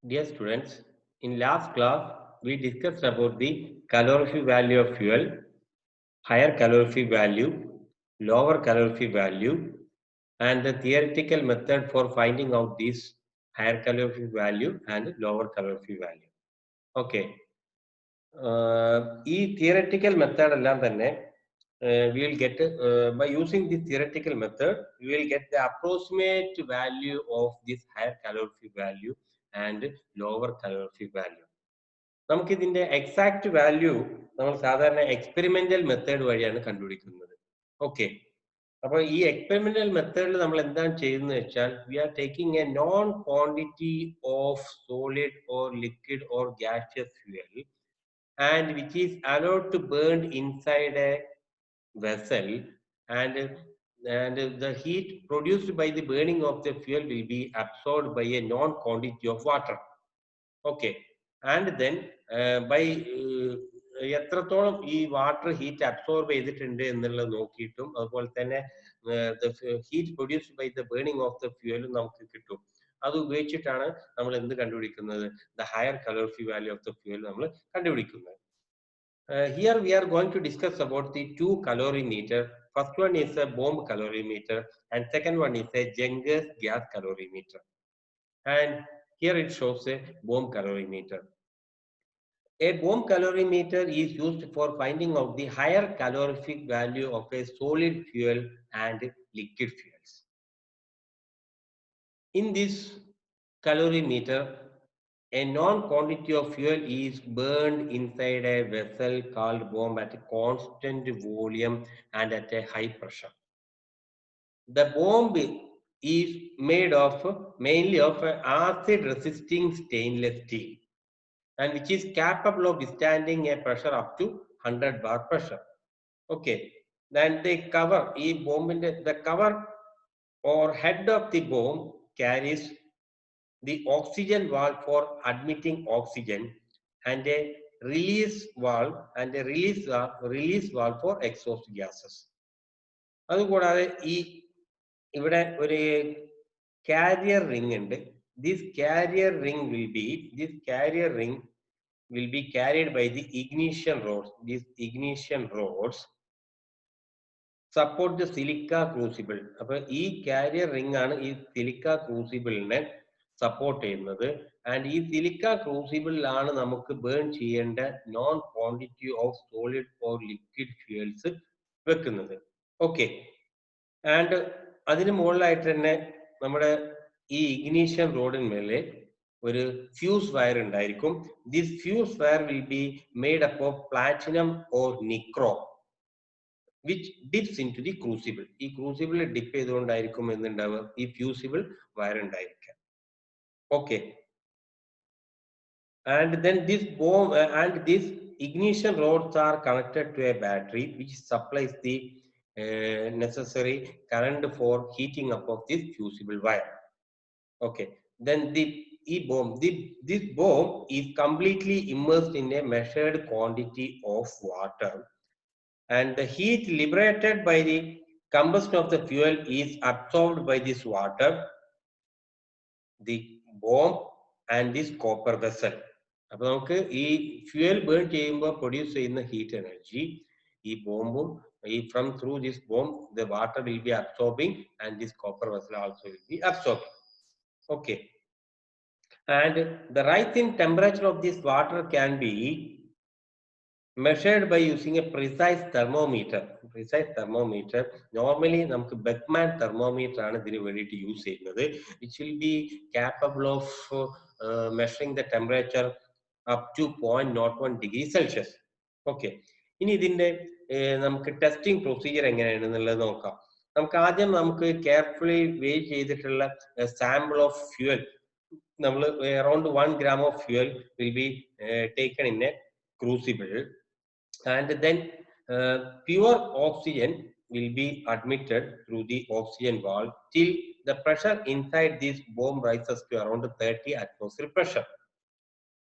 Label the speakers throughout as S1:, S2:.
S1: Dear students, in last class we discussed about the calorific value of fuel, higher calorific value, lower calorific value, and the theoretical method for finding out this higher calorific value and lower calorific value. Okay. ഈ theoretical method എല്ലാം തന്നെ we will get by using this theoretical method we will get the approximate value of this higher calorific value and lower calorific value. നമുക്ക് ഇതിന്റെ exact value നമ്മൾ സാധാരണ experimental method വഴിയാണ് കണ്ടുപിടിക്കുന്നത്. Okay, അപ്പോൾ ഈ എക്സ്പെരിമെന്റൽ മെത്തേഡിൽ നമ്മൾ എന്താണ് ചെയ്യുന്നത് വെച്ചാൽ we are taking a known quantity of solid or liquid or gaseous fuel and which is allowed to burn inside a vessel, and the heat produced by the burning of the fuel will be absorbed by a non quantity of water. Okay, and then by എത്രത്തോളം ഈ water heat absorb ചെയ്തിട്ടുണ്ട് എന്നുള്ളത് നോക്കിയിട്ടും അതുപോലെ തന്നെ heat produced by the burning of the ഫ്യൂവലും നമുക്ക് കിട്ടും. അത് ഉപയോഗിച്ചിട്ടാണ് നമ്മൾ എന്ത് കണ്ടുപിടിക്കുന്നത്, the higher calorific value of the fuel നമ്മൾ കണ്ടുപിടിക്കുന്നത്. Here we are going to discuss about the two calorimeter. First one is a bomb calorimeter and second one is a Jenger's gas calorimeter. And here it shows a bomb calorimeter. A bomb calorimeter is used for finding out the higher calorific value of a solid fuel and liquid fuels. In this calorimeter, a known quantity of fuel is burned inside a vessel called bomb at a constant volume and at a high pressure. The bomb is made of mainly of acid resisting stainless steel and which is capable of withstanding a pressure up to 100 bar pressure. Okay, then the cover, the cover or head of the bomb carries the oxygen valve for admitting oxygen and a release valve for exhaust gases. അതുകൂടാതെ ഇവിടെ ഒരു carrier ring ഉണ്ട്. This carrier ring will be carried by the ignition rods. These ignition rods support the silica crucible. അപ്പോൾ ഈ carrier ring ആണ് ഈ silica crucible-നെ support ചെയ്യുന്നത്. And ഈ സിലിക്ക ക്രൂസിബിളിലാണ് നമുക്ക് ബേൺ ചെയ്യേണ്ട non quantity of solid or liquid fuels വെക്കുന്നത്. Okay, and അതിന് മുകളിലായിട്ട് തന്നെ നമ്മുടെ ഈ ഇഗ്നീഷൻ റോഡിന്മേലെ ഒരു ഫ്യൂസ് വയർ ഉണ്ടായിരിക്കും. This fuse wire will be made up of platinum or nichrome which dips into the crucible. ഈ ക്രൂസിബിൾ ഡിപ്പ് ചെയ്തുകൊണ്ടായിരിക്കും എന്നുണ്ടാവുക ഈ ഫ്യൂസിബിൾ വയർ ഉണ്ടായിരിക്കുക. Okay, and then this bomb and these ignition rods are connected to a battery which supplies the necessary current for heating up of this fusible wire. Okay, then this bomb is completely immersed in a measured quantity of water, and the heat liberated by the combustion of the fuel is absorbed by this water, the bomb and this copper vessel. അപ്പോൾ നമുക്ക് ഈ fuel burn ചെയ്യുമ്പോൾ produce ചെയ്യുന്ന heat energy ഈ ബോംബും from through this bomb the water will be absorbing and this copper vessel also will be absorbing. Okay, and the rise in temperature of this water can be measured by using a precise thermometer. Normally നമുക്ക് Beckman thermometer ആണ് ഇതിന് വേണ്ടിയിട്ട് use ചെയ്യുന്നത്, which will be capable of measuring the temperature up to 0.01 degree Celsius. Okay, ഇനി ഇതിന്റെ നമുക്ക് testing procedure എങ്ങനെയാണെന്നുള്ളത് നോക്കാം. നമുക്ക് കെയർഫുള്ളി വെയ് ചെയ്തിട്ടുള്ള സാമ്പിൾ ഓഫ് ഫ്യൂവൽ, നമ്മൾ around 1 gram of fuel will be taken in a crucible, and then pure oxygen will be admitted through the oxygen valve till the pressure inside this bomb rises to around 30 atmosphere pressure.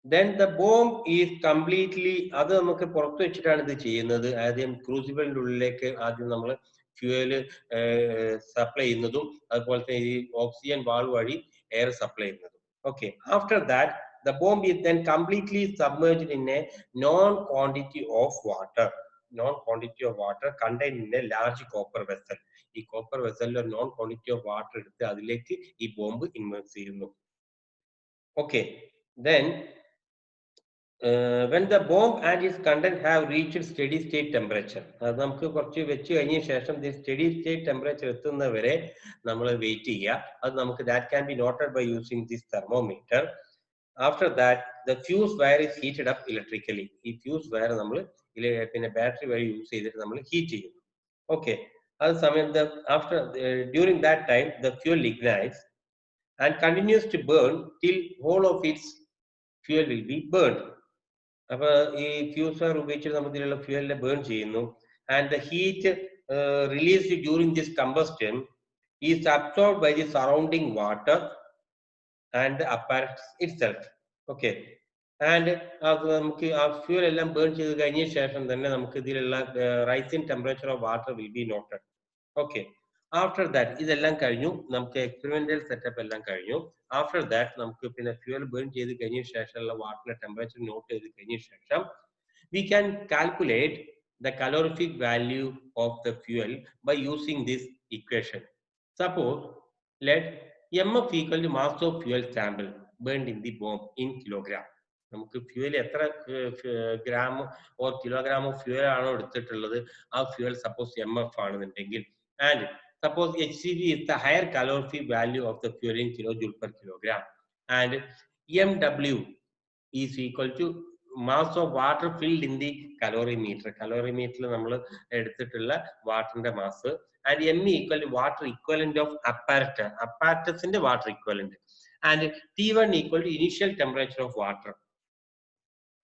S1: Then the bomb is completely, അത് നമുക്ക് പുറത്ത് വെച്ചിട്ടാണ് ഇത് ചെയ്യുന്നത്. ആദ്യം ക്രൂസിബിളിന്റെ ഉള്ളിലേക്ക് ആദ്യം നമ്മൾ ഫ്യൂവൽ സപ്ലൈ ചെയ്യുന്നതും അതുപോലെ തന്നെ ഈ ഓക്സിജൻ വാൾവ് വഴി എയർ സപ്ലൈ ചെയ്യുന്നതും. Okay. After that, the bomb is then completely submerged in a known quantity of water. Known quantity of water contained in a large copper vessel. ഈ copper വെസലിൽ ഒരു non quantity of water എടുത്ത് അതിലേക്ക് ഈ bomb inverse ചെയ്യുന്നു. Okay. Then when the bomb and its content have reached steady state temperature, അത് നമുക്ക് കുറച്ച് വെച്ച് കഴിഞ്ഞ ശേഷം steady state temperature എത്തുന്നവരെ നമ്മൾ വെയിറ്റ് ചെയ്യുക. അത് നമുക്ക് that can be noted by using this thermometer. After that, the fuse wire is heated up electrically. ഈ fuse wire നമ്മൾ പിന്നെ ബാറ്ററി വഴി യൂസ് ചെയ്തിട്ട് നമ്മൾ ഹീറ്റ് ചെയ്യുന്നു. Okay. അത് സമയം after during that time the fuel ignites and continues to burn till whole of its fuel will be burned. അപ്പോൾ ഈ ഫ്യൂസ് വയർ ഉപയോഗിച്ചിട്ട് നമുക്ക് ഇതിലുള്ള ഫ്യൂവലിനെ ബേൺ ചെയ്യുന്നു. And the heat released during this combustion is absorbed by the surrounding water and apparatus itself. Okay. And അത് നമുക്ക് ആ fuel എല്ലാം ബേൺ ചെയ്ത് കഴിഞ്ഞ ശേഷം തന്നെ നമുക്ക് ഇതിലുള്ള rising temperature of water will be noted. Okay. After that ഇതെല്ലാം കഴിഞ്ഞു, നമുക്ക് എക്സ്പെരിമെന്റൽ സെറ്റപ്പ് എല്ലാം കഴിഞ്ഞു. ആഫ്റ്റർ ദാറ്റ് നമുക്ക് പിന്നെ ഫ്യൂൽ ബേൺ ചെയ്ത് കഴിഞ്ഞ ശേഷമുള്ള വാട്ടറിന്റെ ടെമ്പറേച്ചർ നോട്ട് ചെയ്ത് കഴിഞ്ഞ ശേഷം we can calculate the calorific value of the fuel by using this equation. Suppose let mf equal to mass of fuel sample burned in the bomb in kilogram. നമുക്ക് fuel എത്ര gram or kilogram of fuel ആണോ എടുത്തിട്ടുള്ളത് ആ fuel suppose mf ആണെന്നുണ്ടെങ്കിൽ, and suppose HCV is the higher calorific value of the fuel in kilojoule per kilogram, and mw is equal to mass of water filled in the calorimeter. Calorimeter നമ്മൾ എടുത്തിട്ടുള്ള വാട്ടറിന്റെ mass. And me equal to water equivalent of apparatus. Apparatus in the water equivalent. And T1 equal to initial temperature of water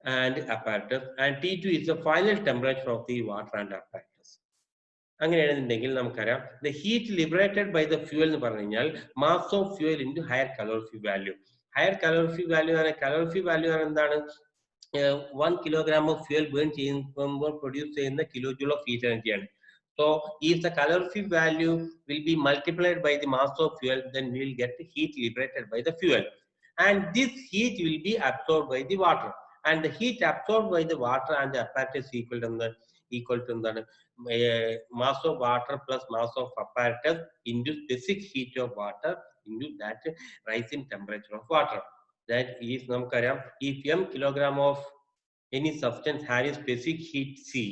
S1: and apparatus. And T2 is the final temperature of the water and apparatus. അങ്ങനെയാണെന്നുണ്ടെങ്കിൽ നമുക്കറിയാം the heat liberated by the fuel എന്ന് പറഞ്ഞു കഴിഞ്ഞാൽ mass of fuel into higher calorific value. Higher calorific value ആണ്. calorific value ആണ് എന്താണ്? 1 kilogram of fuel burn ചെയ്യുമ്പോൾ produce ചെയ്യുന്ന kilojoule of heat energy ആണ്. So if the calorific value will be multiplied by the mass of fuel, then we will get the heat liberated by the fuel, and this heat will be absorbed by the water, and the heat absorbed by the water and the apparatus equal to എന്താണ് mass of water plus mass of apparatus into specific heat of water into that rising temperature of water. That is നമുക്കറിയാം if m kilogram of any substance has a specific heat C,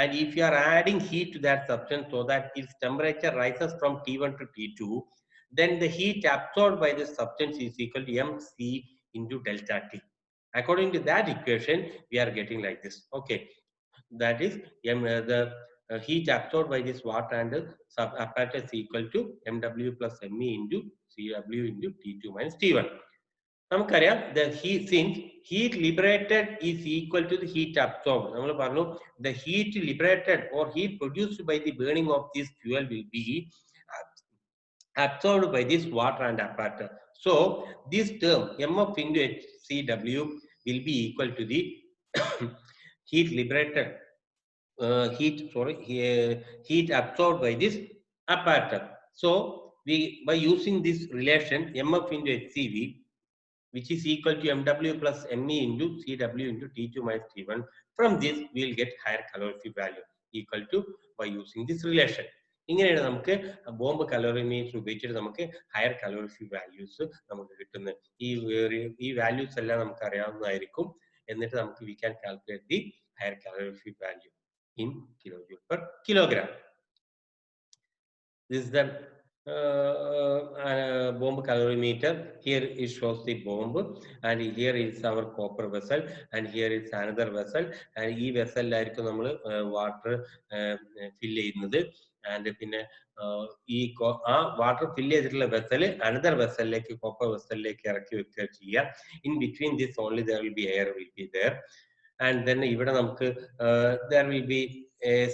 S1: and if you are adding heat to that substance so that its temperature rises from T1 to T2, then the heat absorbed by the substance is equal to mc into delta T. According to that equation, we are getting like this. Okay, that is the heat absorbed by this water and apparatus equal to mw plus me into cw into T2 minus T1. നമുക്കറിയാം the heat, since heat liberated is equal to the heat absorbed, നമ്മൾ പറഞ്ഞു the heat liberated or heat produced by the burning of this fuel will be absorbed by this water and apparatus. So this term mf into hcw will be equal to the heat liberated heat absorbed by this apparatus. So we, by using this relation mf into hcv, which is equal to mw plus me into cw into T2 minus T1. From this, we will get higher calorific value equal to by using this relation. ഇങ്ങനെയാണ് നമുക്ക് bomb calorimeter ഉപയോഗിച്ചിട്ട് നമുക്ക് higher calorific values നമുക്ക് കിട്ടുന്നത്. ഈ values എല്ലാം നമുക്ക് അറിയാവുന്നതായിരിക്കും. എന്നിട്ട് നമുക്ക് we can calculate the higher calorific value in കിലോജൂൾ per kilogram. This is the bomb calorimeter. Here it shows the bomb, and here is our copper vessel, and here is another vessel, and ഈ വെസലിലായിരിക്കും നമ്മൾ water fill ചെയ്യുന്നത്. And പിന്നെ ഈ ആ water fill ചെയ്തിട്ടുള്ള vessel another വെസലിലേക്ക് copper വെസലിലേക്ക് ഇറക്കി വെക്കുക ചെയ്യുക. In between this only there will be air will be there. And then ഇവിടെ നമുക്ക് there will be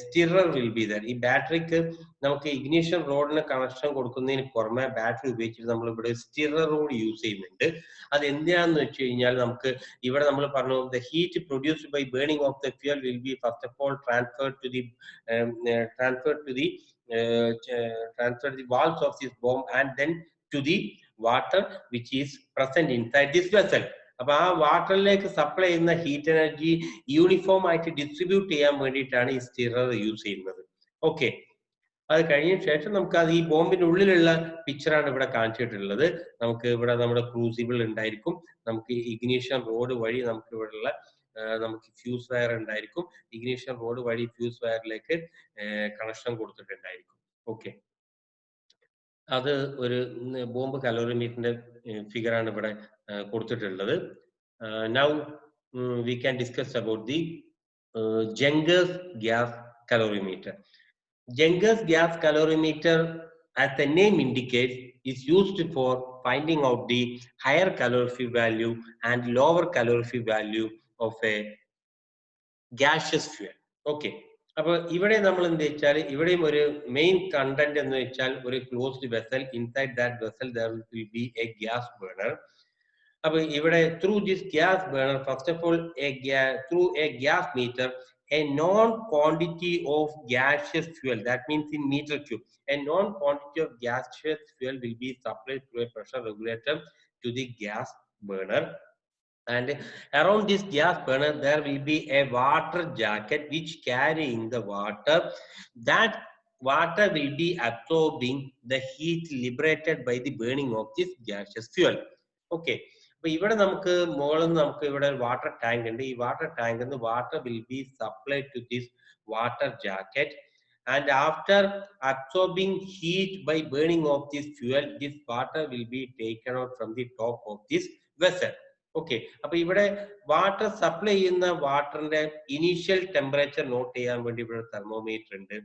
S1: stirrer will be there. ഈ ബാറ്ററിക്ക് നമുക്ക് ഇഗ്നിഷൻ റോഡിന് കണക്ഷൻ കൊടുക്കുന്നതിന് പുറമെ ബാറ്ററി ഉപയോഗിച്ചിട്ട് നമ്മൾ ഇവിടെ സ്റ്റിറർ റോഡ് യൂസ് ചെയ്യുന്നുണ്ട്. അത് എന്തിനാന്ന് വെച്ച് കഴിഞ്ഞാൽ നമുക്ക് ഇവിടെ നമ്മൾ പറഞ്ഞു the heat produced by burning of the fuel will be first of all transferred to the walls of this bomb and then to the water which is present inside this vessel. അപ്പോൾ ആ വാട്ടറിലേക്ക് supply ചെയ്യുന്ന heat energy uniform ആയിട്ട് distribute ചെയ്യാൻ വേണ്ടിയിട്ടാണ് ഈ stirrer use ചെയ്യുന്നത്. Okay, അത് കഴിഞ്ഞ ശേഷം നമുക്ക് അത് ഈ ബോംബിന്റെ ഉള്ളിലുള്ള പിക്ചറാണ് ഇവിടെ കാണിച്ചിട്ടുള്ളത്. നമുക്ക് ഇവിടെ നമ്മുടെ ക്രൂസിബിൾ ഉണ്ടായിരിക്കും, നമുക്ക് ഇഗ്നീഷൻ റോഡ് വഴി നമുക്ക് ഇവിടെയുള്ള നമുക്ക് ഫ്യൂസ് വയർ ഉണ്ടായിരിക്കും, ഇഗ്നീഷൻ റോഡ് വഴി ഫ്യൂസ് വയറിലേക്ക് കണക്ഷൻ കൊടുത്തിട്ടുണ്ടായിരിക്കും. ഓക്കെ, അത് ഒരു ബോംബ് കലോറിമീറ്ററിന്റെ ഫിഗറാണ് ഇവിടെ കൊടുത്തിട്ടുള്ളത്. Now we can discuss about the Junkers gas calorimeter. Jenger's gas calorimeter, as the name indicates, is used for finding out the higher calorific value and lower calorific value of a gaseous fuel. Okay. അപ്പോൾ ഇവിടെ നമ്മൾ എന്ത് വെച്ചാൽ ഇവിടെയും ഒരു main content എന്ന് വെച്ചാൽ ഒരു closed vessel, inside that vessel there will be a gas burner. അപ്പൊ ഇവിടെ through this gas burner, first of all through a gas meter, a known quantity of gaseous fuel, that means in meter cube, a known quantity of gaseous fuel will be supplied through a pressure regulator to the gas burner, and around this gas burner there will be a water jacket which carrying the water. That water will be absorbing the heat liberated by the burning of this gaseous fuel. Okay, അപ്പൊ ഇവിടെ നമുക്ക് മുകളിൽ നിന്ന് നമുക്ക് ഇവിടെ water tank ഉണ്ട്. ഈ water ടാങ്കിൽ നിന്ന് water will be supplied to this water jacket, and after absorbing heat by burning of this fuel, this water will be taken out from the top of this vessel. Okay, അപ്പൊ ഇവിടെ water supply ചെയ്യുന്ന വാട്ടറിന്റെ initial temperature not ചെയ്യാൻ വേണ്ടി ഇവിടെ thermometer ഉണ്ട്.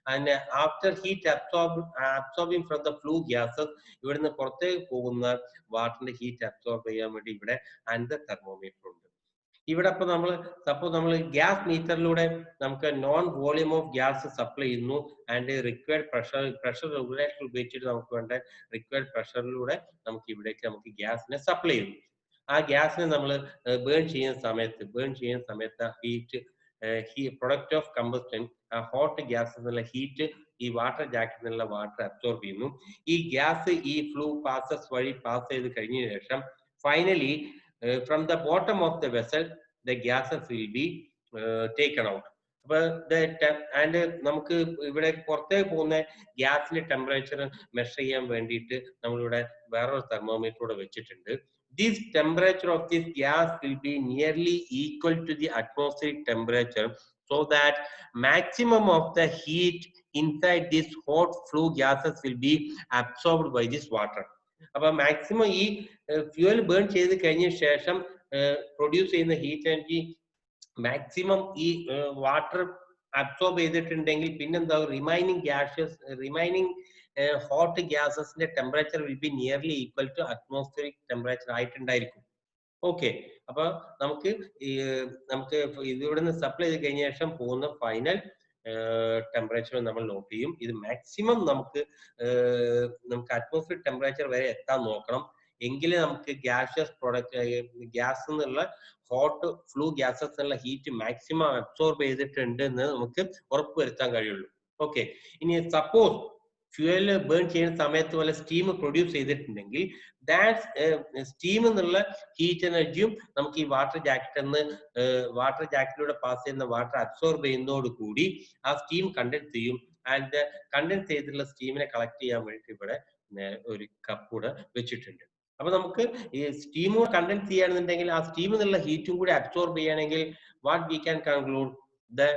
S1: And after heat absorbing from the flue gases, ഇവിടുന്ന് പുറത്തേക്ക് പോകുന്ന വാട്ടറിന്റെ ഹീറ്റ് അബ്സോർബ് ചെയ്യാൻ വേണ്ടി ഇവിടെ ആൻഡ് തെർമോമീറ്റർ ഉണ്ട്. ഇവിടെ അപ്പൊ നമ്മൾ സപ്പോസ് നമ്മൾ ഗ്യാസ് മീറ്ററിലൂടെ നമുക്ക് non volume of gas supply ചെയ്യുന്നു, ആൻഡ് റിക്വയർഡ് പ്രഷർ റെഗുലേറ്റർ ഉപയോഗിച്ചിട്ട് നമുക്ക് വേണ്ട റിക്വയർഡ് പ്രഷറിലൂടെ നമുക്ക് ഇവിടേക്ക് നമുക്ക് ഗ്യാസിനെ സപ്ലൈ ചെയ്യുന്നു. ആ ഗ്യാസിനെ നമ്മൾ ബേൺ ചെയ്യുന്ന സമയത്ത് heat product of combustion, hot gas എന്നുള്ള ഹീറ്റ് ഈ വാട്ടർ ജാക്കറ്റിൽ നിന്നുള്ള വാട്ടർ അബ്സോർബ് ചെയ്യുന്നു. ഈ ഗ്യാസ് ഈ ഫ്ലൂ പാസസ് വഴി പാസ് ചെയ്ത് കഴിഞ്ഞ ശേഷം finally from the bottom of the vessel the gases will be taken out. അപ്പൊ ആൻഡ് നമുക്ക് ഇവിടെ പുറത്തേക്ക് പോകുന്ന ഗ്യാസിന്റെ ടെമ്പറേച്ചർ മെഷർ ചെയ്യാൻ വേണ്ടിയിട്ട് നമ്മളിവിടെ വേറൊരു തെർമോമീറ്റർ കൂടെ വെച്ചിട്ടുണ്ട്. This temperature of this gas will be nearly equal to the atmospheric temperature, so that maximum of the heat inside this hot flue gases will be absorbed by this water. അപ്പോൾ maximum ഈ fuel burn ചെയ്ത് കഴിഞ്ഞ ശേഷം produce ചെയ്യുന്ന heat energy maximum ഈ water absorb ചെയ്തിട്ടുണ്ടെങ്കിൽ പിന്നെന്താ remaining hot ഗ്യാസസിന്റെ temperature will be nearly equal to atmospheric temperature ആയിട്ടുണ്ടായിരിക്കും. ഓക്കെ, അപ്പൊ നമുക്ക് ഇതിവിടെ നിന്ന് സപ്ലൈ ചെയ്ത് കഴിഞ്ഞ ശേഷം പോകുന്ന ഫൈനൽ ടെമ്പറേച്ചർ നമ്മൾ നോട്ട് ചെയ്യും. ഇത് മാക്സിമം നമുക്ക് അറ്റ്മോസ്ഫിയർ ടെമ്പറേച്ചർ വരെ എത്താൻ നോക്കണം, എങ്കിലേ നമുക്ക് ഗ്യാസ് എന്നുള്ള ഹോട്ട് ഫ്ലൂ ഗ്യാസസ് എന്നുള്ള ഹീറ്റ് മാക്സിമം അബ്സോർബ് ചെയ്തിട്ടുണ്ട് എന്ന് നമുക്ക് ഉറപ്പുവരുത്താൻ കഴിയുള്ളൂ. ഓക്കെ, ഇനി സപ്പോസ് ഫ്യൂവൽ ബേൺ ചെയ്യുന്ന സമയത്ത് പോലെ സ്റ്റീം പ്രൊഡ്യൂസ് ചെയ്തിട്ടുണ്ടെങ്കിൽ സ്റ്റീം എന്നുള്ള ഹീറ്റ് എനർജിയും നമുക്ക് ഈ വാട്ടർ ജാക്കറ്റിലൂടെ പാസ് ചെയ്യുന്ന വാട്ടർ അബ്സോർബ് ചെയ്യുന്നതോട് കൂടി ആ സ്റ്റീം കണ്ടൻസ് ചെയ്യും. ആൻഡ് കണ്ടൻസ് ചെയ്തിട്ടുള്ള സ്റ്റീമിനെ കളക്ട് ചെയ്യാൻ വേണ്ടി ഇവിടെ ഒരു കപ്പ് കൂടെ വെച്ചിട്ടുണ്ട്. അപ്പൊ നമുക്ക് ഈ സ്റ്റീം കണ്ടൻസ് ചെയ്യുകയാണെന്നുണ്ടെങ്കിൽ ആ സ്റ്റീം എന്നുള്ള ഹീറ്റും കൂടി അബ്സോർബ് ചെയ്യുകയാണെങ്കിൽ what we can conclude the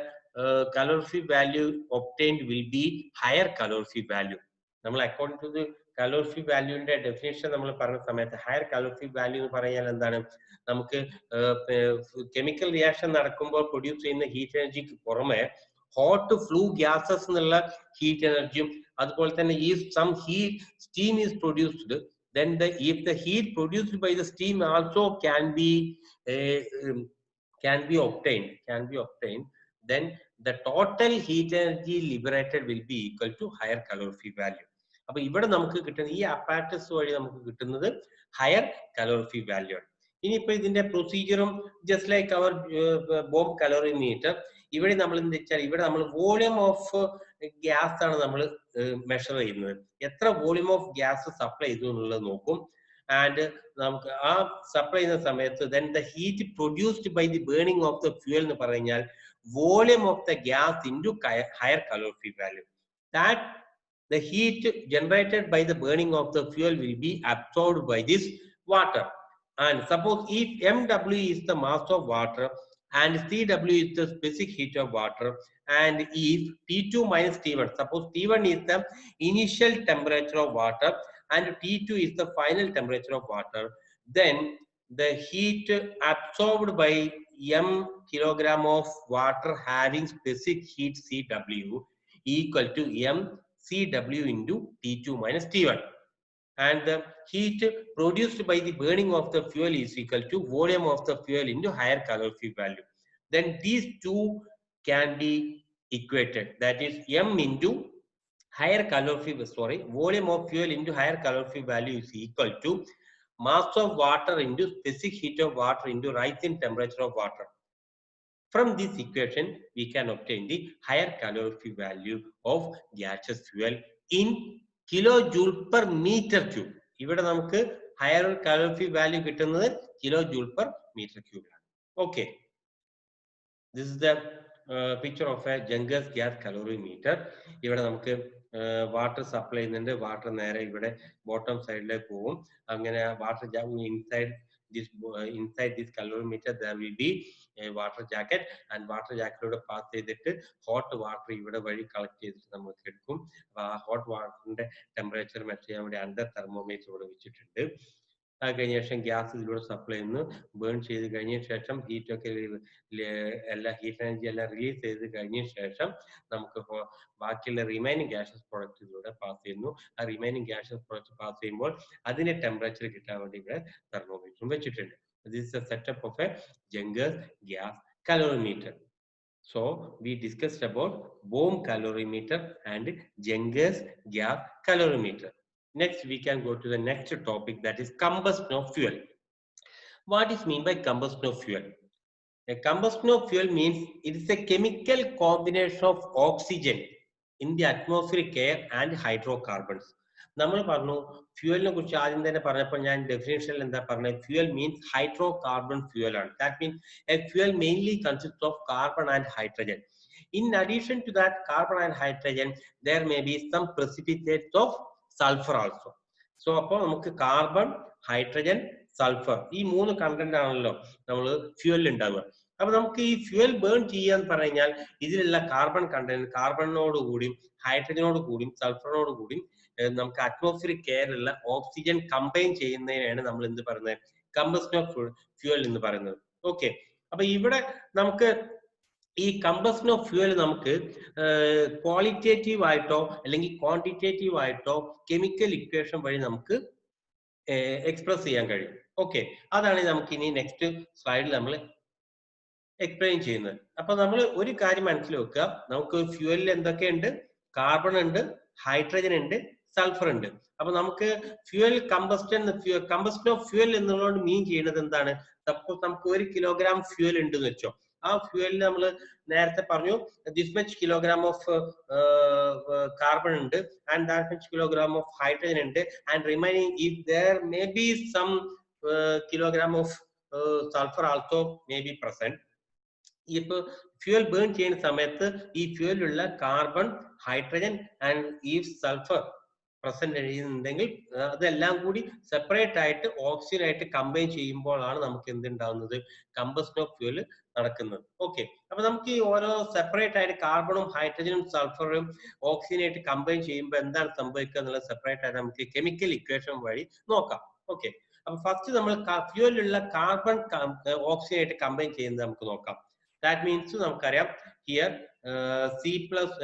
S1: calorific value obtained will be higher calorific value. നമ്മൾ അക്കോർഡിംഗ് ടു ദി calorific valueന്റെ ഡെഫിനേഷൻ നമ്മൾ പറഞ്ഞ സമയത്ത് ഹയർ calorific value എന്ന് പറഞ്ഞാൽ എന്താണ്, നമുക്ക് കെമിക്കൽ റിയാക്ഷൻ നടക്കുമ്പോൾ പ്രൊഡ്യൂസ് ചെയ്യുന്ന ഹീറ്റ് എനർജിക്ക് പുറമെ ഹോട്ട് ഫ്ലൂ ഗ്യാസസ് എന്നുള്ള ഹീറ്റ് എനർജിയും അതുപോലെ തന്നെ ഈ some steam is produced, then if the heat produced by the steam also can be obtained, then the total heat energy liberated will be equal to higher calorific value. അപ്പൊ ഇവിടെ നമുക്ക് കിട്ടുന്ന ഈ അപ്പാരറ്റസ് വഴി നമുക്ക് കിട്ടുന്നത് ഹയർ calorific value ആണ്. ഇനിയിപ്പോ ഇതിന്റെ പ്രൊസീജിയറും ജസ്റ്റ് ലൈക്ക് അവർ ബോംബ് കലോറിമീറ്റർ, ഇവിടെ നമ്മൾ എന്താ വെച്ചാൽ ഇവിടെ നമ്മൾ വോളിയം ഓഫ് ഗ്യാസ് ആണ് നമ്മൾ മെഷർ ചെയ്യുന്നത്. എത്ര വോളിയം ഓഫ് ഗ്യാസ് സപ്ലൈ ചെയ്തു എന്നുള്ളത് നോക്കും. ആൻഡ് നമുക്ക് ആ സപ്ലൈ ചെയ്യുന്ന സമയത്ത് then the heat produced by the burning of the fuel എന്ന് പറഞ്ഞാൽ volume of the gas into higher calorific value. That the heat generated by the burning of the fuel will be absorbed by this water. And suppose if MW is the mass of water and CW is the specific heat of water, and if T2 minus T1, suppose T1 is the initial temperature of water and T2 is the final temperature of water, then the heat absorbed by m kilogram of water having specific heat CW equal to m CW into T2 minus T1. And the heat produced by the burning of the fuel is equal to volume of the fuel into higher calorific value. Then these two can be equated. That is m into higher calorific, volume of fuel into higher calorific value is equal to mass of water into specific heat of water into rising temperature of water. From this equation, we can obtain the higher calorific value of gaseous fuel in kilojoule per meter cube. ഇവിടെ നമുക്ക് higher calorific value കിട്ടുന്നത് kilojoule per meter cube ആണ്. Okay. This is the picture of a Jenger's gas calorimeter. ഇവിടെ നമുക്ക് water supply ചെയ്യുന്നുണ്ട്. Water നേരെ ഇവിടെ bottom സൈഡിലേക്ക് പോകും. അങ്ങനെ water inside this calorimeter there will be a water jacket, and water jacket pass ചെയ്തിട്ട് hot water ഇവിടെ വഴി കളക്ട് ചെയ്തിട്ട് നമുക്ക് എടുക്കും. ഹോട്ട് വാട്ടറിന്റെ ടെമ്പറേച്ചർ മെഷർ ചെയ്യാൻ വേണ്ടി അണ്ടർ തെർമോമീറ്റർ ഇവിടെ വെച്ചിട്ടുണ്ട്. അത് കഴിഞ്ഞ ശേഷം ഗ്യാസ് ഇതിലൂടെ സപ്ലൈ ചെയ്യുന്നു. ബേൺ ചെയ്ത് കഴിഞ്ഞ ശേഷം ഹീറ്റ് ഒക്കെ എല്ലാ ഹീറ്റ് എനർജി എല്ലാം റിലീസ് ചെയ്ത് കഴിഞ്ഞ ശേഷം നമുക്ക് ബാക്കിയുള്ള റിമൈനിങ് ഗ്യാസസ് പ്രോഡക്റ്റ് ഇതിലൂടെ പാസ് ചെയ്യുന്നു. ആ റിമൈനിങ് ഗ്യാസസ് പ്രോഡക്റ്റ് പാസ് ചെയ്യുമ്പോൾ അതിന്റെ ടെമ്പറേച്ചർ കിട്ടാൻ വേണ്ടി ഇവിടെ തെർമോമീറ്ററും വെച്ചിട്ടുണ്ട്. This is a setup of a Jenger's gas calorimeter. So we discussed about Bohm calorimeter and Jenger's gas calorimeter. Next, we can go to the next topic, that is combustion of fuel. What is mean by combustion of fuel? A combustion of fuel means it is a chemical combination of oxygen in the atmospheric air and hydrocarbons. നമ്മൾ പറഞ്ഞു ഫ്യൂവലിനെ കുറിച്ച് ആദ്യം തന്നെ പറഞ്ഞപ്പോൾ ഞാൻ ഡെഫിനേഷനിൽ എന്താ പറഞ്ഞത്? Fuel means hydrocarbon fuel ആണ്. That means A fuel mainly consist of carbon and hydrogen. In addition to that carbon and hydrogen, there may be some precipitates of sulfur also. So അപ്പോൾ നമുക്ക് കാർബൺ, ഹൈഡ്രജൻ, സൾഫർ ഈ മൂന്ന് content ആണല്ലോ നമ്മൾ ഫ്യൂവലിൽ ഉണ്ടാവുക. അപ്പൊ നമുക്ക് ഈ ഫ്യൂവൽ ബേൺ ചെയ്യാന്ന് പറഞ്ഞാൽ ഇതിലുള്ള കാർബൺ കണ്ടന്റ് കാർബണിനോട് കൂടിയും ഹൈഡ്രജനോട് കൂടിയും സൾഫറിനോട് കൂടിയും നമുക്ക് അറ്റ്മോസ്ഫിയറിക് എയറിലുള്ള ഓക്സിജൻ കമ്പൈൻ ചെയ്യുന്നതിനാണ് നമ്മൾ എന്ത് പറയുന്നത്? കമ്പഷൻ ഓഫ് ഫ്യൂവൽ എന്ന് പറയുന്നത്. ഓക്കെ, അപ്പൊ ഇവിടെ നമുക്ക് ഈ കമ്പഷൻ ഓഫ് ഫ്യൂവൽ നമുക്ക് ക്വാളിറ്റേറ്റീവ് ആയിട്ടോ അല്ലെങ്കിൽ ക്വാണ്ടിറ്റേറ്റീവ് ആയിട്ടോ കെമിക്കൽ ഇക്വേഷൻ വഴി നമുക്ക് എക്സ്പ്രസ് ചെയ്യാൻ കഴിയും. ഓക്കെ, അതാണ് നമുക്ക് ഇനി നെക്സ്റ്റ് സ്ലൈഡിൽ നമ്മൾ എക്സ്പ്ലെയിൻ ചെയ്യുന്നത്. അപ്പൊ നമ്മൾ ഒരു കാര്യം മനസ്സിൽ വെക്കുക, നമുക്ക് ഫ്യൂവലിൽ എന്തൊക്കെയുണ്ട്? കാർബൺ ഉണ്ട്, ഹൈഡ്രജൻ ഉണ്ട്, സൾഫർ ഉണ്ട്. അപ്പൊ നമുക്ക് ഫ്യൂവൽ കമ്പസ്റ്റൻ ഓഫ് ഫ്യൂവൽ എന്നുള്ളതുകൊണ്ട് മീൻ ചെയ്യുന്നത് എന്താണ്? സപ്പോസ് നമുക്ക് 1 കിലോഗ്രാം ഫ്യൂവൽ ഉണ്ടെന്ന് വെച്ചോ. ആ ഫ്യൂവലിൽ നമ്മൾ നേരത്തെ പറഞ്ഞു this much kilogram of carbon ഉണ്ട് and that much kilogram of hydrogen ഉണ്ട് and remaining if there may be some kilogram of sulfur also may be present. ഇപ്പൊ ഫ്യൂവൽ ബേൺ ചെയ്യുന്ന സമയത്ത് ഈ ഫ്യൂവലുള്ള കാർബൺ, ഹൈഡ്രജൻ ആൻഡ് ഈ സൾഫർ പ്രസന്റ് ചെയ്യുന്നുണ്ടെങ്കിൽ അതെല്ലാം കൂടി സെപ്പറേറ്റ് ആയിട്ട് ഓക്സിജൻ ആയിട്ട് കമ്പൈൻ ചെയ്യുമ്പോഴാണ് നമുക്ക് എന്തുണ്ടാവുന്നത്? കമ്പഷൻ ഓഫ് ഫ്യൂവൽ നടക്കുന്നത്. ഓക്കെ, അപ്പൊ നമുക്ക് ഈ ഓരോ സെപ്പറേറ്റ് ആയിട്ട് കാർബണും ഹൈഡ്രജനും സൾഫറും ഓക്സിജനായിട്ട് കമ്പൈൻ ചെയ്യുമ്പോൾ എന്താണ് സംഭവിക്കുക എന്നുള്ളത് സെപ്പറേറ്റ് ആയിട്ട് നമുക്ക് കെമിക്കൽ ഇക്വേഷൻ വഴി നോക്കാം. ഓക്കെ, അപ്പൊ ഫസ്റ്റ് നമ്മൾ ഫ്യൂവലുള്ള കാർബൺ ഓക്സിജനായിട്ട് കമ്പൈൻ ചെയ്യുന്നത് നമുക്ക് നോക്കാം. ദാറ്റ് മീൻസ് നമുക്കറിയാം ഹിയർ സി പ്ലസ്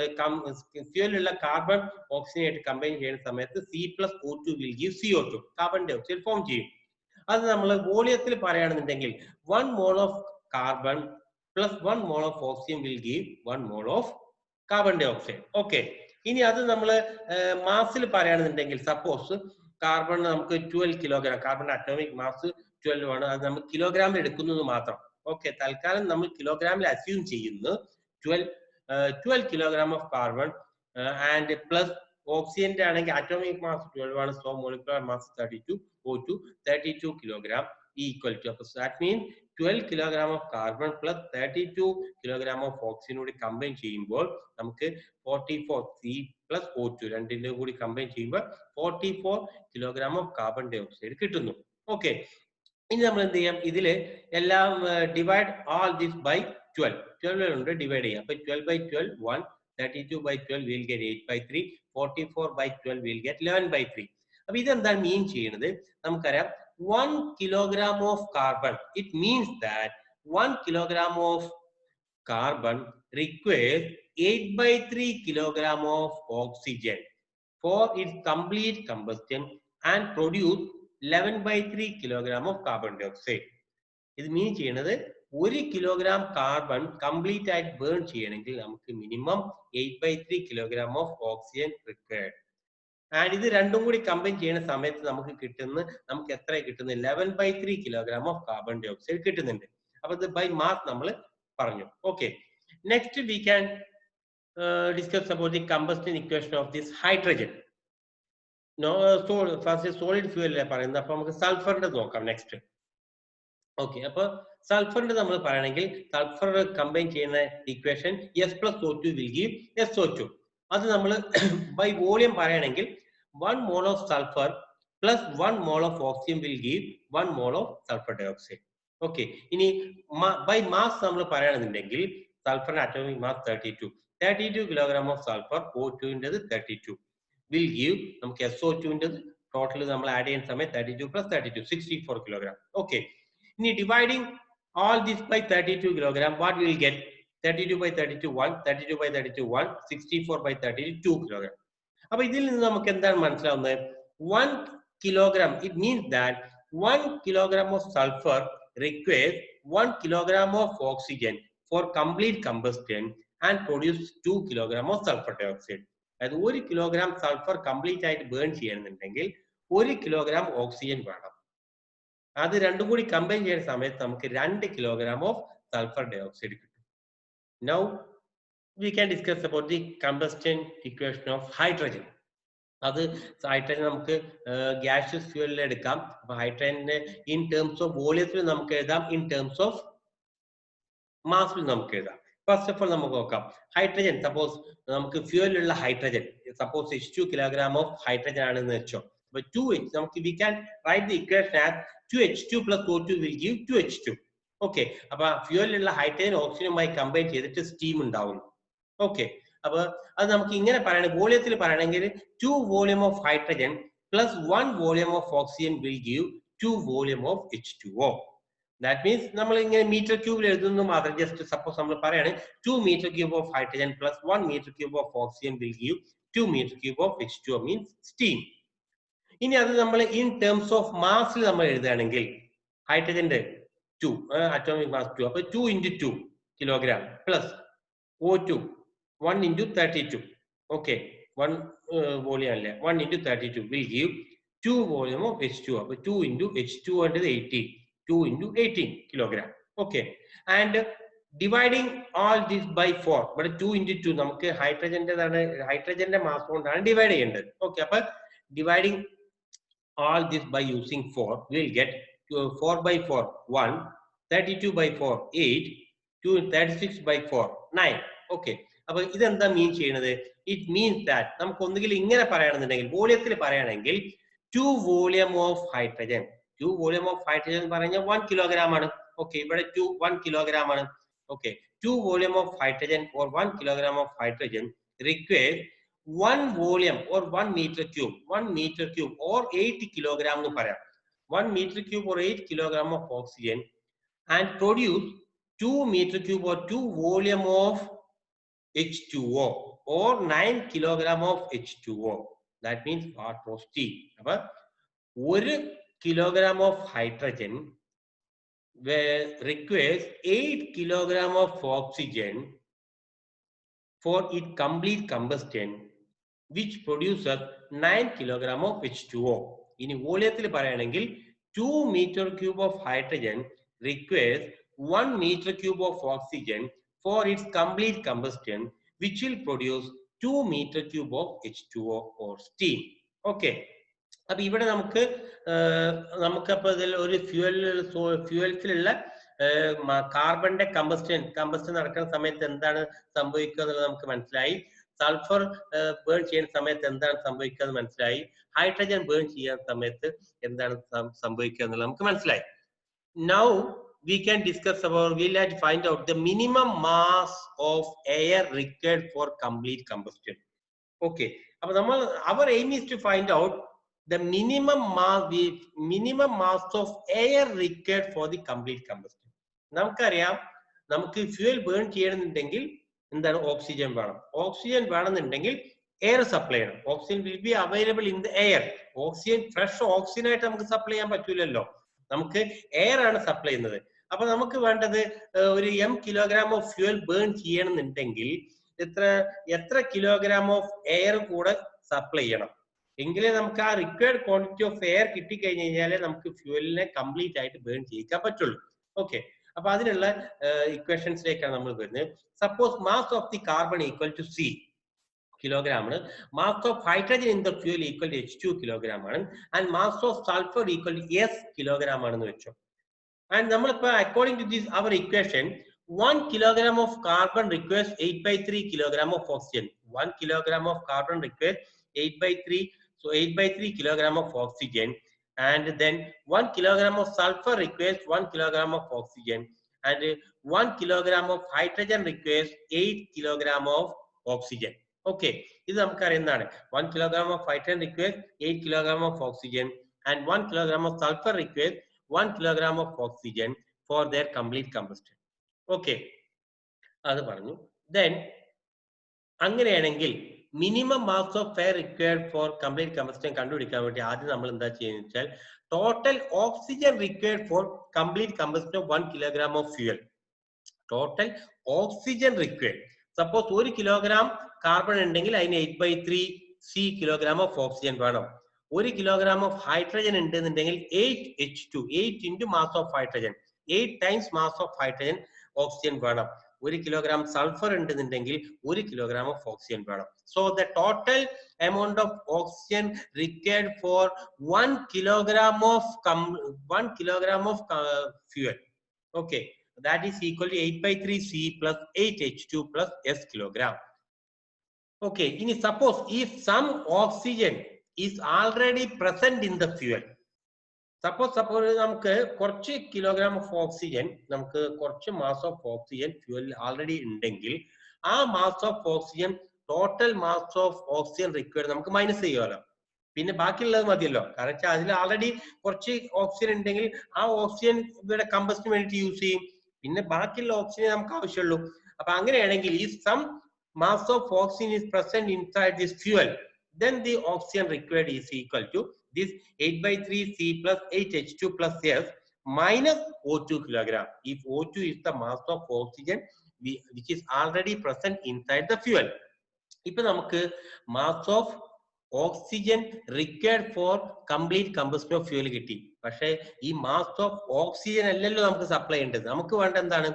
S1: ഫ്യൂവലുള്ള കാർബൺ ഓക്സിജനായിട്ട് കമ്പൈൻ ചെയ്യുന്ന സമയത്ത് C+O2 will give CO2, carbon dioxide form ചെയ്യും. അത് നമ്മൾ വോളിയത്തിൽ പറയുകയാണെന്നുണ്ടെങ്കിൽ 1 mole of carbon plus 1 mole of oxygen will give 1 mole of carbon dioxide. Okay, ഇനി അത് നമ്മൾ മാസിൽ പറയുകയാണെന്നുണ്ടെങ്കിൽ സപ്പോസ് കാർബൺ നമുക്ക് 12 കിലോഗ്രാം, കാർബണിന്റെ അറ്റോമിക് മാസ് 12 ആണ്. അത് നമ്മൾ കിലോഗ്രാമിൽ എടുക്കുന്നത് മാത്രം. ഓക്കെ, തൽക്കാലം നമ്മൾ കിലോഗ്രാമിൽ അസ്യൂം ചെയ്യുന്നു 12 kilogram of carbon and plus ഓക്സിജന്റെ ആണെങ്കിൽ അറ്റോമിക് മാസ് 12 ആണ്. So molecular mass 32 O2 32 kilogram equal to, അപ്പോൾ that mean 12 kilogram of carbon plus 32 kilogram of oxygen കൂടി കമ്പൈൻ ചെയ്യുമ്പോൾ നമുക്ക് 44 C പ്ലസ് O2 രണ്ടിന്റെ കൂടി കമ്പൈൻ ചെയ്യുമ്പോൾ 44 kilogram of carbon dioxide കിട്ടുന്നു. ഓക്കെ, ഇനി നമ്മൾ എന്ത് ചെയ്യാം, ഇതില് എല്ലാം ഡിവൈഡ് ആൾ ദിസ് ബൈ 12 ഉണ്ട്, ഡിവൈഡ് ചെയ്യാം. അപ്പൊ 12 by 12 1, 32 by 12 we'll get 8 by 3, 44 by 12 we'll get 11 by 3. അപ്പൊ ഇതെന്താണ് മീൻ ചെയ്യുന്നത്? നമുക്കറിയാം 1 kilogram of carbon, it means that 1 kilogram of carbon requires 8 by 3 kilogram of oxygen for its complete combustion and produce 11 by 3 kilogram of carbon dioxide. ഇത് മീൻ ചെയ്യുന്നത് 1 kilogram carbon complete ആയിട്ട് burn ചെയ്യണമെങ്കിൽ നമുക്ക് minimum 8 by 3 kilogram of oxygen required. And ഇത് രണ്ടും കൂടി combine ചെയ്യുന്ന സമയത്ത് നമുക്ക് എത്ര കിട്ടുന്നു? 11 by 3 kilogram of carbon dioxide കിട്ടുന്നുണ്ട്. അപ്പൊ ഇത് ബൈ മാസ് നമ്മൾ പറഞ്ഞു. Okay, next we can discuss about the combustion equation of this hydrogen. First solid ഫ്യൂവലല്ലേ പറയുന്നത്, അപ്പൊ നമുക്ക് സൾഫറിന്റെ നോക്കാം നെക്സ്റ്റ്. ഓക്കെ, അപ്പൊ സൾഫറിന്റെ നമ്മൾ പറയണമെങ്കിൽ സൾഫർ കമ്പൈൻ ചെയ്യുന്ന equation S+O2 will give SO2. അത് നമ്മൾ ബൈ വോളിയം പറയണമെങ്കിൽ 1 mole of sulfur plus 1 mole of oxygen will give 1 mole of sulfur dioxide. Okay, ഇനി ബൈ മാസ് നമ്മൾ പറയുകയാണെന്നുണ്ടെങ്കിൽ സൾഫറിന്റെ atomic mass 32 kilogram of sulphur, O2 ൻ്റെത് 32 will give നമുക്ക് SO2 ൻ്റെത് total നമ്മൾ ആഡ് ചെയ്യുന്ന സമയത്ത് 32 plus 32 64 കിലോഗ്രാം. ഓക്കെ, ഇനി dividing all this by 32 kilogram, what we will get? 32 by 32 1, 32 by 32 1, 64 by 32 kilogram. അപ്പൊ ഇതിൽ നിന്ന് നമുക്ക് എന്താണ് മനസ്സിലാവുന്നത്? 1 kilogram, it means that 1 kilogram of sulfur requires 1 kilogram of oxygen for complete combustion and produce 2 kilogram of sulfur dioxide. അതായത് 1 kilogram sulphur complete ആയിട്ട് burn ചെയ്യണമെന്നുണ്ടെങ്കിൽ 1 kilogram oxygen വേണം. അത് രണ്ടും കൂടി കമ്പൈൻ ചെയ്യുന്ന സമയത്ത് നമുക്ക് 2 kilogram of sulphur dioxide കിട്ടും. Now we can discuss about the combustion equation of hydrogen. അത് ഹൈഡ്രജൻ നമുക്ക് ഗ്യാഷ്യസ് ഫ്യൂവലിൽ എടുക്കാം. അപ്പൊ ഹൈഡ്രജനെ ഇൻ ടേംസ് ഓഫ് വോളിയത്തിൽ നമുക്ക് എഴുതാം, ഇൻ ടേംസ് ഓഫ് മാസിൽ നമുക്ക് എഴുതാം. ഫസ്റ്റ് ഓഫ് ഓൾ നമുക്ക് നോക്കാം ഹൈഡ്രജൻ. സപ്പോസ് നമുക്ക് ഫ്യൂവലുള്ള hydrogen suppose H2 kilogram of hydrogen ആണെന്ന് വെച്ചോ. അപ്പൊ 2H നമുക്ക് we can write the equation as 2H2 plus O2 will give 2H2. Okay, അപ്പൊ ഫ്യൂവലിലുള്ള ഹൈഡ്രജൻ ഓക്സിജനുമായി കമ്പൈൻ ചെയ്തിട്ട് സ്റ്റീം ഉണ്ടാവുന്നു. ഓക്കെ, അപ്പൊ അത് നമുക്ക് ഇങ്ങനെ പറയണം, വോളിയത്തിൽ പറയണമെങ്കിൽ 2 volume of hydrogen plus 1 volume of oxygen will give 2 volume of H2O. That means നമ്മൾ ഇങ്ങനെ മീറ്റർ ക്യൂബിൽ എഴുതുന്നു മാത്രം. ജസ്റ്റ് സപ്പോസ് നമ്മൾ പറയാണ് 2 meter cube of hydrogen plus 1 meter cube of oxygen will give 2 meter cube of H2O, means steam. ഇനി അത് നമ്മൾ in terms of മാസിൽ നമ്മൾ എഴുതുകയാണെങ്കിൽ ഹൈഡ്രജന്റെ 2 അറ്റോമിക് മാസ് 2, അപ്പൊ 2 into 2 kilogram plus O2 1 into 32. Okay, 1 volume അല്ലേ, 1 into 32 will give 2 volume of H2O. അപ്പൊ 2 into H2O ൻ്റെത് 18, 2 into 18 kilogram. Okay, and dividing all this by 4. ഇവിടെ 2 into 2 നമുക്ക് ഹൈഡ്രജന്റെ മാസ് കൊണ്ടാണ് ഡിവൈഡ് ചെയ്യേണ്ടത്. Okay, അപ്പൊ dividing all this by using 4, we will get 4 by 4 1, 32 by 4 8, 36 by 4 9. Okay, അപ്പൊ ഇതെന്താ മീൻ ചെയ്യുന്നത്? It means that നമുക്ക് ഒന്നുകിൽ ഇങ്ങനെ പറയുകയാണെന്നുണ്ടെങ്കിൽ വോളിയത്തിൽ പറയുകയാണെങ്കിൽ 2 volume of hydrogen, 2 volume of hydrogen പറഞ്ഞാൽ 1 കിലോഗ്രാം ആണ്. ഓക്കെ, ഇവിടെ 1 കിലോഗ്രാം ആണ്. Okay, 2 volume of hydrogen or 1 kilogram of hydrogen requires 1 volume or 1 meter cube or 8 kilogram എന്ന് പറയാം. 1 meter cube or 8 kilogram of oxygen and produce 2 meter cube or 2 volume of H2O or 9 kilogram of H2O. That means water or steam. അപ്പൊ 1 kilogram of hydrogen requires 8 kilogram of oxygen for its complete combustion, which produces 9 kilogram of H2O. ഇനി വോളിയത്തിൽ പറയുകയാണെങ്കിൽ 2 meter cube of hydrogen requires 1 meter cube of oxygen for its complete combustion, which will produce 2 meter cube of H2O or steam. Okay. അപ്പൊ ഇവിടെ നമുക്കപ്പോൾ ഇതിൽ ഒരു ഫ്യൂവൽസിലുള്ള കാർബണിന്റെ combustion നടക്കുന്ന സമയത്ത് എന്താണ് സംഭവിക്കുക എന്നുള്ളത് നമുക്ക് മനസ്സിലായി. സൾഫർ ബേൺ ചെയ്യുന്ന സമയത്ത് എന്താണ് സംഭവിക്കുക എന്ന് മനസ്സിലായി. ഹൈഡ്രജൻ ബേൺ ചെയ്യുന്ന സമയത്ത് എന്താണ് സംഭവിക്കുക എന്നുള്ളത് നമുക്ക് മനസ്സിലായി. Now we can discuss about, we'll have to find out the minimum mass of air required for complete combustion. Okay, അപ്പോൾ നമ്മൾ our aim is to find out the minimum mass of air required for the complete combustion. നമുക്കറിയാം, നമുക്ക് fuel burn ചെയ്യണമെന്നുണ്ടെങ്കിൽ എന്താണ്, oxygen വേണം. Oxygen വേണമെന്നുണ്ടെങ്കിൽ air supply ചെയ്യണം. Oxygen will be available in the air. Oxygen fresh oxygen ആയിട്ട് നമുക്ക് supply ചെയ്യാൻ പറ്റൂലല്ലോ, നമുക്ക് എയർ ആണ് സപ്ലൈ ചെയ്യുന്നത്. അപ്പൊ നമുക്ക് വേണ്ടത് ഒരു കിലോഗ്രാം ഓഫ് ഫ്യൂൽ ബേൺ ചെയ്യണമെന്നുണ്ടെങ്കിൽ എത്ര കിലോഗ്രാം ഓഫ് എയർ കൂടെ സപ്ലൈ ചെയ്യണം എങ്കിലേ നമുക്ക് ആ റിക്വയർഡ് ക്വാണ്ടിറ്റി ഓഫ് എയർ കിട്ടിക്കഴിഞ്ഞ് കഴിഞ്ഞാലേ നമുക്ക് ഫ്യൂവലിനെ കംപ്ലീറ്റ് ആയിട്ട് ബേൺ ചെയ്യിക്കാൻ പറ്റുള്ളൂ. ഓക്കെ, അപ്പൊ അതിനുള്ള ഇക്വേഷൻസിലേക്കാണ് നമ്മൾ വരുന്നത്. Suppose mass of the carbon equal to C kilogram ആണ്, mass of hydrogen in the fuel equal to H2 kilogram ആണ്, and mass of sulphur equal to S kilogram ആണെന്ന് വെച്ചോ. ആൻഡ് നമ്മളിപ്പോ according to this our equation 1 kilogram of carbon requires 8/3 kilogram of oxygen. 1 kilogram of carbon requires 8/3, so 8/3 kilogram of oxygen. And then 1 kilogram of sulfur requires 1 kilogram of oxygen, and 1 kilogram of hydrogen requires 8 kilogram of oxygen. Okay, this namukkariyannanu. 1 kilogram of hydrogen requires 8 kilogram of oxygen, and 1 kilogram of sulfur requires 1 kilogram of oxygen for their complete combustion. Okay, അത് പറഞ്ഞു. Then അങ്ങനെയാണെങ്കിൽ minimum mass of air required for complete combustion കണ്ടുപിടിക്കാൻ വേണ്ടി ആദ്യം നമ്മൾ എന്താ ചെയ്യുന്നത് വെച്ചാൽ total oxygen required four complete combustion of 1 kilogram of fuel. Total oxygen required, suppose 1 kilogram carbon ഉണ്ടെങ്കിൽ അതിന് 8/3 C കിലോഗ്രാം ഓഫ് ഓക്സിജൻ വേണം. 1 kilogram ഓഫ് ഹൈഡ്രജൻ ഉണ്ടെന്നുണ്ടെങ്കിൽ 8 H2, 8 into mass of hydrogen, 8 times mass of hydrogen oxygen വേണം. 1 kilogram sulphur ഉണ്ടെന്നുണ്ടെങ്കിൽ 1 kilogram of oxygen വേണം. So the total amount of oxygen required for 1 kilogram of fuel, okay, that is equal to 8/3 C plus 8 H2 plus S kilogram. Okay, ഇനി suppose if some oxygen is already present in the fuel, suppose നമുക്ക് കുറച്ച് kilogram of oxygen, നമുക്ക് കുറച്ച് mass of oxygen fuel already ഉണ്ടെങ്കിൽ ആ mass of oxygen total mass of oxygen required നമുക്ക് minus ചെയ്യുമല്ലോ, പിന്നെ ബാക്കിയുള്ളത് മതിയല്ലോ. കാരണം അതിൽ ആൾറെഡി കുറച്ച് ഓക്സിജൻ ഉണ്ടെങ്കിൽ ആ ഓക്സിജൻ ഇവിടെ കമ്പസ്റ്റിന് വേണ്ടിയിട്ട് യൂസ് ചെയ്യും, പിന്നെ ബാക്കിയുള്ള ഓക്സിജൻ നമുക്ക് ആവശ്യമുള്ളൂ. അപ്പൊ അങ്ങനെയാണെങ്കിൽ ഈ some mass of oxygen is present inside this fuel, then the oxygen required is equal to this 8/3 C plus 8 H2 plus S minus O2 kilogram. If O2 is the mass of oxygen which is already present inside the fuel. ഇപ്പൊ നമുക്ക് mass of oxygen required four complete combustion of fuel കിട്ടി. പക്ഷെ ഈ mass of oxygen അല്ലല്ലോ നമുക്ക് supply ചെയ്യേണ്ടത്, നമുക്ക് വേണ്ട എന്താണ്,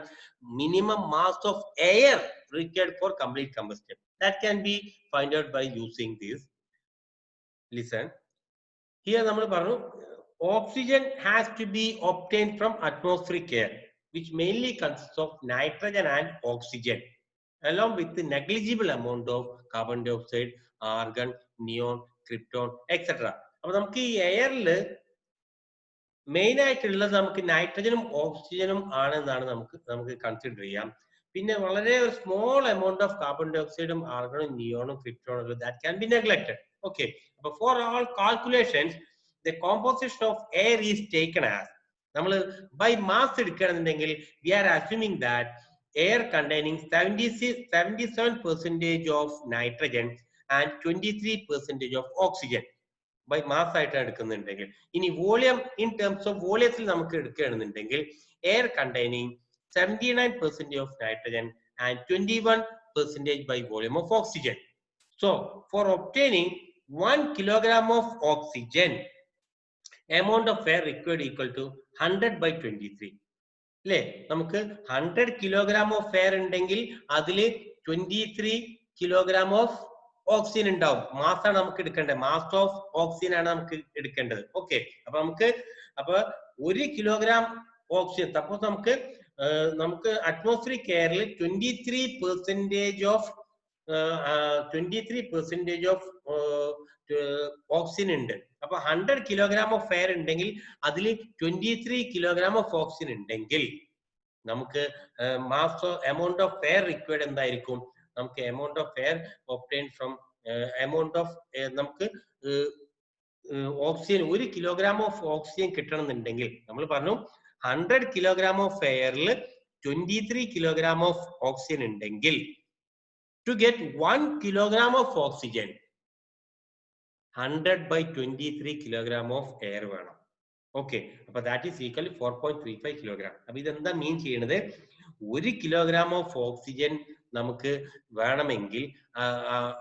S1: minimum mass of air required for complete combustion. That can be found out by using this. Listen, here നമ്മൾ പറഞ്ഞു oxygen has to be obtained from atmospheric air, which mainly consists of nitrogen and oxygen, along with the negligible amount of carbon dioxide, argon, neon, krypton, etc. അപ്പോൾ നമുക്ക് ഈ എയറിൽ main ആയിട്ടുള്ളത് നമുക്ക് നൈട്രജനും ഓക്സിജനും ആണെന്നാണ് നമുക്ക് കൺസിഡർ ചെയ്യാം. പിന്നെ വളരെ ഒരു സ്മോൾ എമൗണ്ട് ഓഫ് കാർബൺ ഡൈ ഓക്സൈഡും ആർഗണും നിയോണും ക്രിപ്റ്റോണും that can be neglected. Okay, അപ്പൊ for all calculations the composition of air is taken as, നമ്മൾ ബൈ മാസ് എടുക്കുകയാണെന്നുണ്ടെങ്കിൽ we are assuming that air containing 77% of nitrogen and 23% of oxygen by mass ആയിട്ടാണ് എടുക്കുന്നുണ്ടെങ്കിൽ. ഇനി വോളിയം ഇൻ ടേംസ് ഓഫ് വോളിയത്തിൽ നമുക്ക് എടുക്കുകയാണെന്നുണ്ടെങ്കിൽ air containing 79% of nitrogen and 21% by volume of oxygen. So for obtaining 1 kilogram of oxygen, amount of air required equal to 100 by 23. അല്ലേ? നമുക്ക് 100 kilogram of air ഉണ്ടെങ്കിൽ അതിൽ 23 കിലോഗ്രാം ഓഫ് ഓക്സിജൻ ഉണ്ടാവും. മാസാണ് നമുക്ക് എടുക്കേണ്ടത്. മാസ് ഓഫ് ഓക്സിജൻ ആണ് നമുക്ക് എടുക്കേണ്ടത്. ഓക്കെ, അപ്പൊ 1 കിലോഗ്രാം ഓക്സിജൻ സപ്പോസ് നമുക്ക് അറ്റ്മോസ്ഫിയറിക് എയറിൽ 23% ഓഫ് ഓക്സിജൻ ഉണ്ട്. അപ്പൊ 100 കിലോഗ്രാം ഓഫ് എയർ ഉണ്ടെങ്കിൽ അതിൽ 23 കിലോഗ്രാം ഓഫ് ഓക്സിജൻ ഉണ്ടെങ്കിൽ നമുക്ക് എമൗണ്ട് ഓഫ് എയർ റിക്വയർഡ് എന്തായിരിക്കും? നമുക്ക് amount of air obtain from amount of നമുക്ക് ഓക്സിജൻ 1 കിലോഗ്രാം ഓഫ് ഓക്സിജൻ കിട്ടണമെന്നുണ്ടെങ്കിൽ നമ്മൾ പറഞ്ഞു 100 കിലോഗ്രാം ഓഫ് എയറിൽ 23 കിലോഗ്രാം ഓഫ് ഓക്സിജൻ ഉണ്ടെങ്കിൽ to get 1 kilogram of oxygen 100 by 23 kilogram of air വേണം. ഓക്കെ, അപ്പൊ ദാറ്റ് ഈസ് ഈക്വൽ 4.35 കിലോഗ്രാം. അപ്പൊ ഇതെന്താ മീൻ ചെയ്യണത്? 1 കിലോഗ്രാം ഓഫ് ഓക്സിജൻ നമുക്ക് വേണമെങ്കിൽ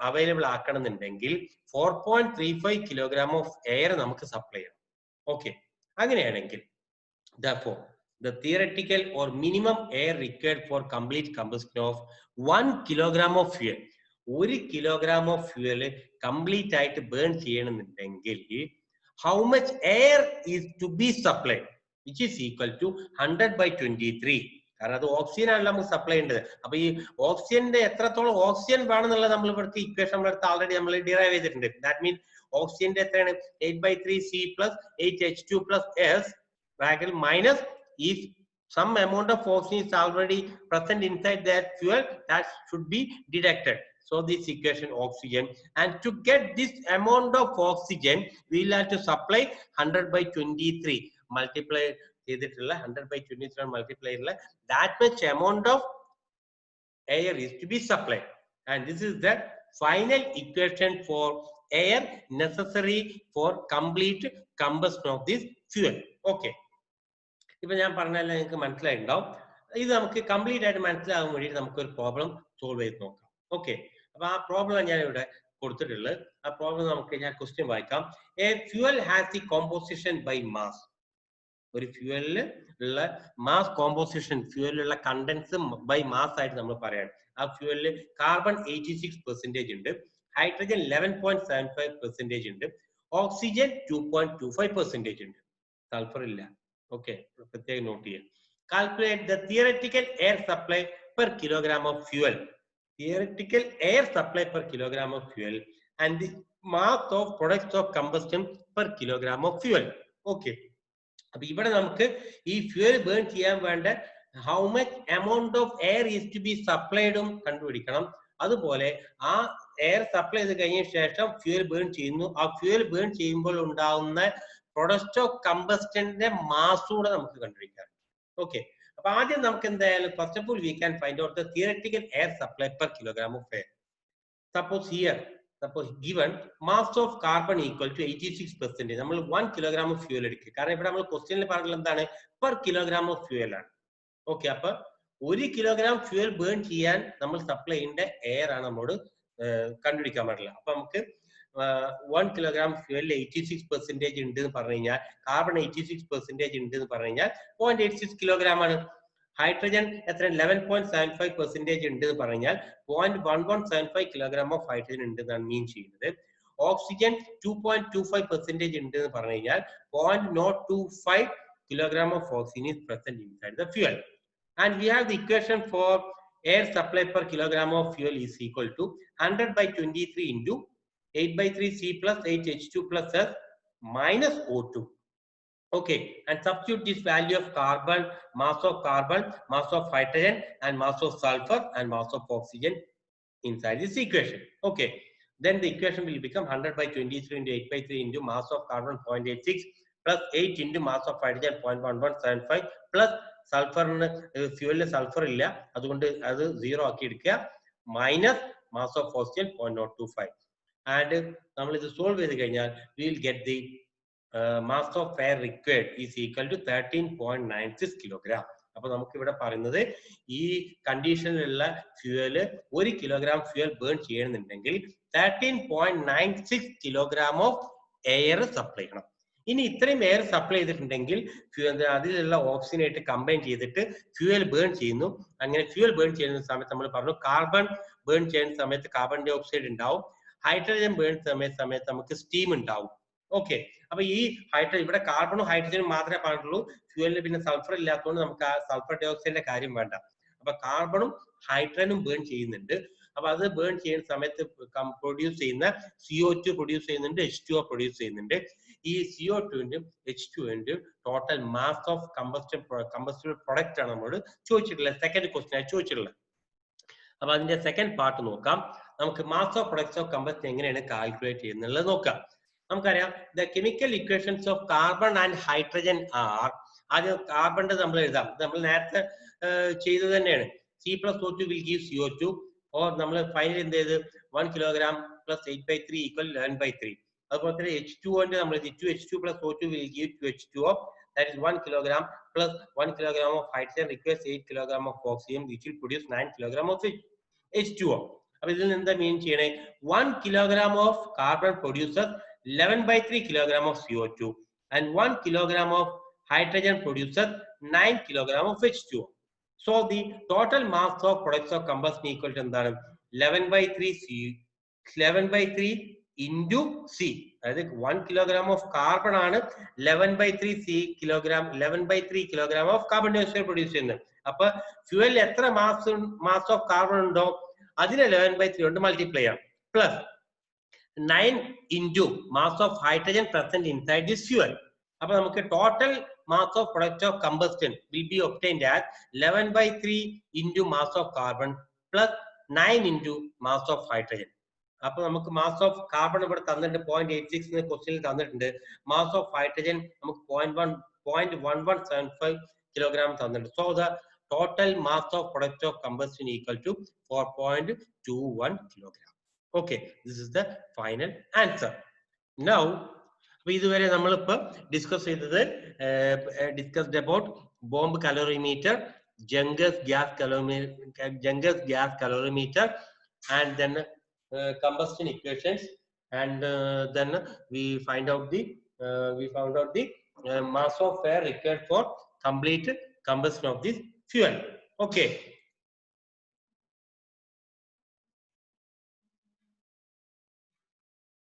S1: അവൈലബിൾ ആക്കണമെന്നുണ്ടെങ്കിൽ 4.35 കിലോഗ്രാം ഓഫ് എയർ നമുക്ക് സപ്ലൈ ചെയ്യണം. ഓക്കെ, അങ്ങനെയാണെങ്കിൽ therefore the theoretical or minimum air required for complete combustion of 1 kilogram of fuel, 1 kilogram of fuel complete ആയിട്ട് burn ചെയ്യണമെന്നുണ്ടെങ്കിൽ how much air is to be supplied, which is equal to 100 by 23. കാരണം അത് oxygen ആണല്ലോ നമുക്ക് supply ചെയ്യേണ്ടത്. അപ്പൊ ഈ ഓക്സിജന്റെ എത്രത്തോളം ഓക്സിജൻ വേണമെന്നുള്ളത് നമ്മൾ ഇവിടുത്തെ ഇക്വേഷൻ നമ്മളെടുത്ത് ഓൾറെഡി നമ്മൾ ഡിറൈവ് ചെയ്തിട്ടുണ്ട്. ദാറ്റ് മീൻസ് ഓക്സിജന്റെ എത്രയാണ്? 8/3C plus 8H2 plus S bracket minus if some amount of oxygen is already present inside that fuel, that should be deducted. So this equation oxygen, and to get this amount of oxygen we will have to supply 100 by 23 multiply ചെയ്തിട്ടുള്ള 100 by 23 multiply ഉള്ള that much amount of air is to be supplied, and this is the final equation for air necessary for complete combustion of this fuel. Okay, ഇപ്പൊ ഞാൻ പറഞ്ഞാൽ നിങ്ങൾക്ക് മനസ്സിലായിട്ടുണ്ടാവും. ഇത് നമുക്ക് complete ആയിട്ട് മനസ്സിലാകാൻ വേണ്ടിയിട്ട് നമുക്കൊരു പ്രോബ്ലം സോൾവ് ചെയ്ത് നോക്കാം. ഓക്കെ, അപ്പൊ ആ പ്രോബ്ലം ഞാൻ ഇവിടെ കൊടുത്തിട്ടുള്ളത്. ആ പ്രോബ്ലം ഞാൻ ക്വസ്റ്റ്യൻ വായിക്കാം. A fuel has the composition by mass. ഒരു ഫ്യൂവലിൽ ഉള്ള മാസ് കോമ്പോസിഷൻ, ഫ്യൂവലിലുള്ള കണ്ടൻസ് ബൈ മാസ് ആയിട്ട് നമ്മൾ പറയാണ്. ആ ഫ്യൂവലിൽ കാർബൺ 86% ഉണ്ട്, ഹൈഡ്രജൻ 11.75% ഉണ്ട്, ഓക്സിജൻ 2.25% ഉണ്ട്, സൾഫർ ഇല്ല. ഓക്കെ, പ്രത്യേകം നോട്ട് ചെയ്യാം. Calculate the theoretical air supply per kilogram of fuel. Theoretical air supply per kilogram of fuel and the mass of products of combustion per kilogram of fuel. Okay, അപ്പൊ ഇവിടെ നമുക്ക് ഈ fuel burn ചെയ്യാൻ വേണ്ട how much amount of air is to be സപ്ലൈഡും കണ്ടുപിടിക്കണം. അതുപോലെ ആ എയർ സപ്ലൈ ചെയ്ത് കഴിഞ്ഞ ശേഷം ഫ്യൂവൽ ബേൺ ചെയ്യുന്നു. ആ ഫ്യൂവൽ ബേൺ ചെയ്യുമ്പോൾ ഉണ്ടാവുന്ന പ്രൊഡക്റ്റ് ഓഫ് കമ്പസ്റ്റന്റെ മാസ് കൂടെ നമുക്ക് കണ്ടുപിടിക്കാം. ഓക്കെ, അപ്പൊ ആദ്യം നമുക്ക് എന്തായാലും first of all we can find out the theoretical air supply per kilogram of air. Suppose given mass of carbon equal to 86%, നമ്മൾ 1 കിലോഗ്രാം ഓഫ് ഫ്യൂവൽ എടുക്കുക. കാരണം ഇവിടെ നമ്മൾ ക്വസ്റ്റ്യനിൽ പറഞ്ഞത് എന്താണ്? പെർ കിലോഗ്രാം ഓഫ് ഫ്യൂവൽ ആണ്. ഓക്കെ, അപ്പൊ 1 കിലോഗ്രാം ഫ്യൂവൽ ബേൺ ചെയ്യാൻ നമ്മൾ സപ്ലൈ ചെയ്യേണ്ട എയർ ആണ് നമ്മോട് കണ്ടുപിടിക്കാൻ പാടില്ല. അപ്പൊ നമുക്ക് 1 കിലോഗ്രാം ഫ്യൂവലിൽ 86% ഉണ്ട് എന്ന് പറഞ്ഞു കഴിഞ്ഞാൽ, കാർബൺ 86% ഉണ്ട് എന്ന് പറഞ്ഞു കഴിഞ്ഞാൽ 0.86 കിലോഗ്രാം ആണ്. ഹൈഡ്രജൻ എത്ര? 11.75% ഉണ്ട് എന്ന് പറഞ്ഞാൽ 0.1175 കിലോഗ്രാം ഓഫ് ഹൈഡ്രജൻ ഉണ്ട് എന്നാണ് മീൻ ചെയ്യുന്നത്. ഓക്സിജൻ 2.25% ഉണ്ട് എന്ന് പറഞ്ഞു കഴിഞ്ഞാൽ 0.025 kilogram of oxygen is present inside the fuel. And we have the equation for air supply per kilogram of fuel is equal to 100 by 23 into 8/3C plus 8H2 plus S minus O2. Okay, and substitute this value of carbon, mass of hydrogen, and mass of sulfur, and mass of oxygen inside this equation. Okay, then the equation will become 100 by 23 into 8/3 into mass of carbon 0.86 plus 8 into mass of hydrogen 0.1175 plus sulfur, fuel sulfur illa അതുകൊണ്ട് അത് 0 ആക്കി എടുക്കുക, minus mass of oxygen 0.025, and നമ്മൾ ഇത് solve ചെയ്ത് കഴിഞ്ഞാൽ we will get the mass of air required is equal to 13.96 kilogram. അപ്പൊ നമുക്ക് ഇവിടെ പറയുന്നത് ഈ കണ്ടീഷനിലുള്ള ഫ്യൂവല് 1 കിലോഗ്രാം ഫ്യൂവൽ ബേൺ ചെയ്യണമെന്നുണ്ടെങ്കിൽ 13.96 കിലോഗ്രാം ഓഫ് എയർ സപ്ലൈ ചെയ്യണം. ഇനി ഇത്രയും എയർ സപ്ലൈ ചെയ്തിട്ടുണ്ടെങ്കിൽ അതിലുള്ള ഓക്സിജനായിട്ട് കമ്പൈൻ ചെയ്തിട്ട് ഫ്യൂവൽ ബേൺ ചെയ്യുന്നു. അങ്ങനെ ഫ്യൂവൽ ബേൺ ചെയ്യുന്ന സമയത്ത് നമ്മൾ പറഞ്ഞു കാർബൺ ബേൺ ചെയ്യുന്ന സമയത്ത് കാർബൺ ഡൈ ഓക്സൈഡ് ഉണ്ടാവും, ഹൈഡ്രജൻ ബേൺ സമയത്ത് നമുക്ക് സ്റ്റീം ഉണ്ടാവും. ഓക്കെ, അപ്പൊ ഈ ഹൈഡ്രജൻ ഇവിടെ കാർബണും ഹൈഡ്രജനും മാത്രമേ പറഞ്ഞിട്ടുള്ളൂ, ഫ്യൂവലിൽ പിന്നെ സൾഫർ ഇല്ലാത്തതുകൊണ്ട് നമുക്ക് ആ സൾഫർ ഡൈ ഓക്സൈഡിന്റെ കാര്യം വേണ്ട. അപ്പൊ കാർബണും ഹൈഡ്രജനും ബേൺ ചെയ്യുന്നുണ്ട്. അപ്പൊ അത് ബേൺ ചെയ്യുന്ന സമയത്ത് പ്രൊഡ്യൂസ് ചെയ്യുന്ന CO2 പ്രൊഡ്യൂസ് ചെയ്യുന്നുണ്ട്, H2O പ്രൊഡ്യൂസ് ചെയ്യുന്നുണ്ട്. ഈ CO2ന്റെയും H2ന്റെയും total mass of combustible product ആണ് നമ്മളോട് ചോദിച്ചിട്ടുള്ളത്, സെക്കൻഡ് ക്വസ്റ്റ്യൻ ആയി ചോദിച്ചിട്ടുള്ളത്. അപ്പൊ അതിന്റെ സെക്കൻഡ് പാർട്ട് നോക്കാം. നമുക്ക് mass of products of combustion എങ്ങനെയാണ് കാൽക്കുലേറ്റ് ചെയ്യുന്നത് നോക്കാം. നമുക്കറിയാം the chemical equations of carbon and hydrogen are. ആദ്യം കാർബണിന്റെ നമ്മൾ എഴുതാം, നമ്മൾ നേരത്തെ ചെയ്തത് തന്നെയാണ്. C+O2 will give CO2, or നമ്മൾ ഫൈനൽ എന്ത് ചെയ്ത് 1 കിലോഗ്രാം പ്ലസ് 8/3 ഈക്വൽ 11/3. അതുപോലെ തന്നെ H2O നമ്മൾ 2H2 plus O2 will give 2H2O, that is 1 kilogram plus 1 kilogram of hydrogen requires 8 kilogram of oxygen, which will produce 9 kilogram of H2O. അപ്പൊ ഇതിൽ എന്താ മീൻ ചെയ്യണേ, 1 kilogram of carbon produces 11/3 kilogram of CO2 and 1 kilogram of hydrogen produces 9 kilogram of H2O. So the total mass of products of combustion equal to എന്താണ് 11/3 into C. അതായത് 1 kilogram of carbon ആണ് 11/3 kilogram of carbon dioxide produce ചെയ്യുന്നത്. അപ്പൊ ഫ്യൂവലിൽ എത്ര mass of carbon ഉണ്ടോ അതിനെ 11/3 കൊണ്ട് multiply ചെയ്യാം, plus 9 into mass of hydrogen present inside this fuel. അപ്പൊ നമുക്ക് total mass of product of combustion will be obtained as 11/3 into mass of carbon plus 9 into mass of hydrogen. അപ്പൊ നമുക്ക് mass of carbon ഇവിടെ തന്നിട്ടുണ്ട് 0.86 ക്വസ്റ്റ്യനിൽ തന്നിട്ടുണ്ട്. Mass of hydrogen നമുക്ക് 0.1175 kilogram തന്നിട്ടുണ്ട്. So the total mass of product of combustion equal to 4.21 kilogram. Okay, this is the final answer. Now അപ്പൊ ഇതുവരെ നമ്മളിപ്പോ discussed about bomb calorimeter, Junkers gas calorimeter, and then combustion equations, and then we found out the mass of air required for complete combustion of this fuel. Okay,